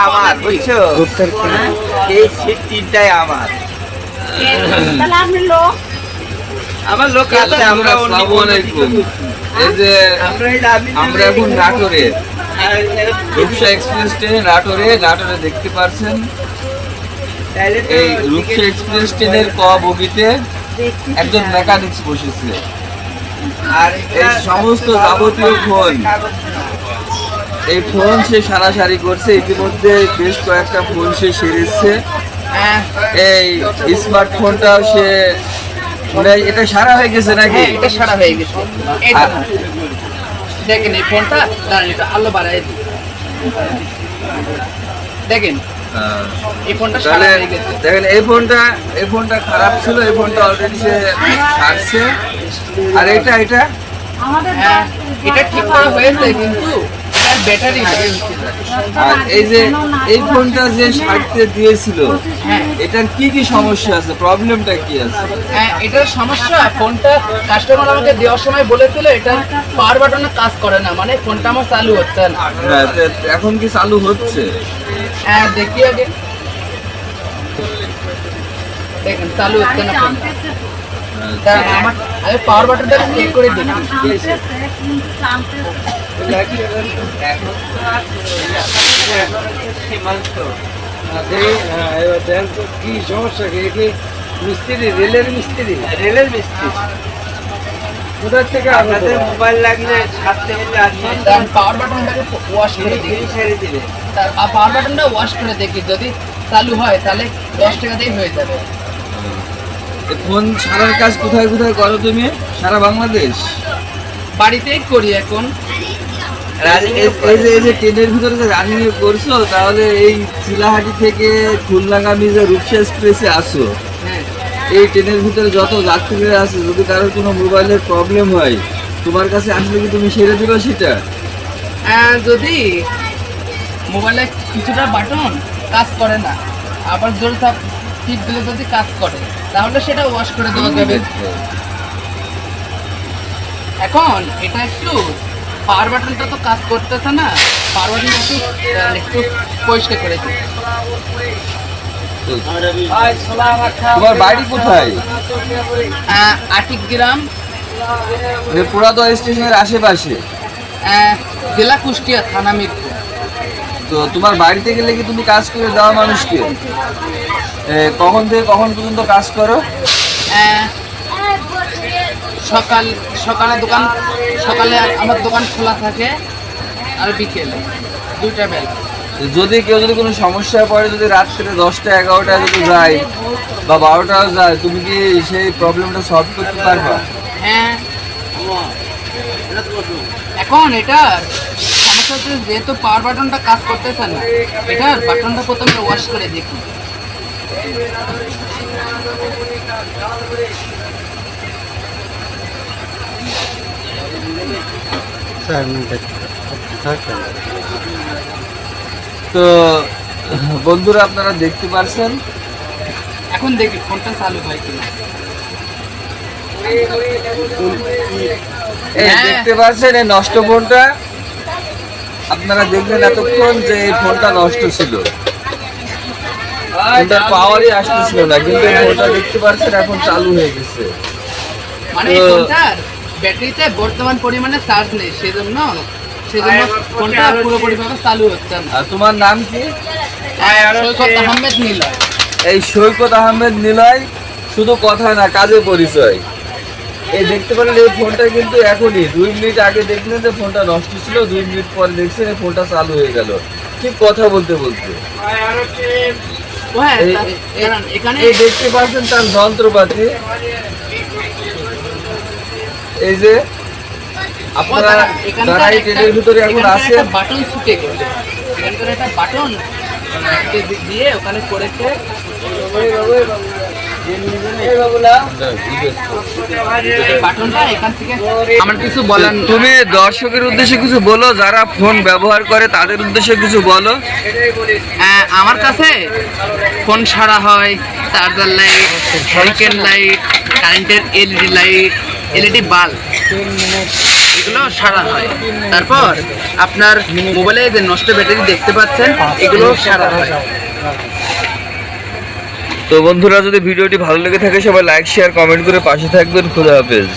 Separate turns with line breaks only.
আমার বুঝছো, এই সিট তিনটাই আমার। আমার লোক আছে। আমরা আসসালামু আলাইকুম। এই যে আমরা এখন নাটোরে রূপসা এক্সপ্রেস ট্রেনে নাটোরে দেখতে পাচ্ছেন, এই রূপসা এক্সপ্রেস ট্রেনের ক বগিতে একজন মেকানিক্স বসেছে। আর এই সমস্ত যাবতীয় ফোন, এই ফোন সে সারাসারি করছে। ইতিমধ্যে বেশ কয়েকটা ফোন সে সেরেছে। এই স্মার্টফোনটাও সে এটা সারা হয়ে গেছে নাকি?
এটা সারা হয়ে গেছে। দেখেন এই ফোনটা, আলো বাড়াই দেখেন এই ফোনটা সারা হয়ে গেছে।
দেখেন এই ফোনটা খারাপ ছিল, এই ফোনটা অলরেডি সে ছাড়ছে। আর এটা
এটা ঠিক করা হয়েছে, কিন্তু ব্যাটারি
আর এই যে এই ফোনটা যে সারতে দিয়েছিল, এটার কি কি সমস্যা আছে, প্রবলেমটা কি আছে?
এটার সমস্যা, ফোনটা কাস্টমার আমাকে দেওয়ার সময় বলেছিল এটা পাওয়ার বাটনে কাজ করে না, মানে ফোনটা আমার চালু হচ্ছে না।
এখন কি চালু হচ্ছে?
দেখি আগে, দেখেন চালু হচ্ছে না ফোনটা। আমার পাওয়ার বাটনটা চেক করে দিন।
কি সমস্যা? মিস্ত্রি, রেলের মিস্ত্রি কোথার থেকে আপনাদের
মোবাইল লাগলে ছাড়তে হলে আসবেন,
পাওয়ার বাটনটাকে ওয়াশ করে ছেড়ে দিবে। পাওয়ার বাটনটা ওয়াশ করে দেখি, যদি চালু হয় তাহলে 10 টাকাতেই হয়ে যাবে।
ফোন ছাড়ার কাজ কোথায় কোথায় করো তুমি? সারা বাংলাদেশ?
বাড়িতেই করি এখন।
এই যে ট্রেনের ভিতরে যে রানিং করছো, তাহলে এই চিলাহাটি থেকে খুলনাগামী যে রূপসা এক্সপ্রেসে আসো, এই ট্রেনের ভিতরে যত যাত্রীরা আছে, যদি কারোর কোনো মোবাইলের প্রবলেম হয়, তোমার কাছে আসলে কি তুমি সেরে দিবে সেটা?
যদি মোবাইলে কিছুটা বাটন কাজ করে না, আবার জোর চাপ টিপ দিলে যদি কাজ করে, তাহলে সেটা ওয়াশ করে দেওয়া যাবে। এখন এটা একটু পাওয়ার বাটনটা তো কাজ করতেছে না, পাওয়ার বাটনটা একটু পরিষ্কার করে দিই।
তোমার বাড়ি কোথায়?
আটিগ্রাম,
পুরাতন স্টেশনের আশেপাশে।
জেলা কুষ্টিয়া, থানা মিরপুর।
তো তোমার বাড়িতে গেলে কি তুমি কাজ করে দাও মানুষকে? কখন থেকে কখন পর্যন্ত কাজ করো? সকালে
আমার দোকান খোলা থাকে, আর বিকেলে 2টা বেলা।
যদি কেউ কোনো সমস্যায় পড়ে, যদি রাত্রে 10টা 11টায় যদি যায় বা 12টাও যায়, তুমি কি সেই প্রবলেমটা সলভ করতে পারবা?
হ্যাঁ। এখন এটার সমস্যা হচ্ছে, যেহেতু পাওয়ার বাটনটা কাজ করতেছে না, এটার বাটনটা প্রথমে ওয়াশ করে দেখি।
তো বন্ধুরা, আপনারা দেখতে পাচ্ছেন,
এখন দেখি ফোনটা চালু হয় কিনা।
দেখতে পাচ্ছেন এই নষ্ট ফোনটা, আপনারা দেখবেন এতক্ষণ যে এই ফোনটা নষ্ট ছিল, ফোনটার পাওয়ারই আসতেছিল না, কিন্তু এই ফোনটা দেখতে পাচ্ছেন এখন চালু হয়ে গেছে।
মানে ফোনটার ব্যাটারিতে বর্তমান পরিমাণে চার্জ নেই, সেজন্য ফোনটা পুরোপুরিভাবে চালু হচ্ছে না।
আর তোমার নাম কি?
সৈকত আহমেদ নিলয়।
এই সৈকত আহমেদ নিলয় শুধু কথা না, কাজে পরিচয়। এই দেখতে পারেন, এই ফোনটা কিন্তু এখনই 2 মিনিট আগে দেখলেন যে ফোনটা নষ্ট ছিল, 2 মিনিট পরে দেখছেন এই ফোনটা চালু হয়ে গেল, ঠিক কথা বলতে বলতে। এই দেখতে পাচ্ছেন তার যন্ত্রপাতি, এই যে আপনারা যারা এই ট্রেনের ভিতরে এখন আছে,
বাটন ছুটে গেছে, এখানকার একটা বাটন দিয়ে ওখানে করেছে। বাটনটা এখান থেকে আমার কিছু বলার
তুমি দর্শকের উদ্দেশ্যে কিছু বলো, যারা ফোন ব্যবহার করে তাদের উদ্দেশ্যে কিছু বলো।
আমার কাছে ফোন সারা হয়, চার্জার লাইট, হ্যারিকেন লাইট, কারেন্টের এলইডি লাইট, এলইডি বাল্ব, এগুলো সারা হয়। তারপর আপনার মোবাইলে যে নষ্ট ব্যাটারি দেখতে পাচ্ছেন, এগুলো সারা হয়।
তো বন্ধুরা, যদি ভিডিওটি ভালো লেগে থাকে সবাই লাইক শেয়ার কমেন্ট করে পাশে থাকবেন। খুদা হাফেজ।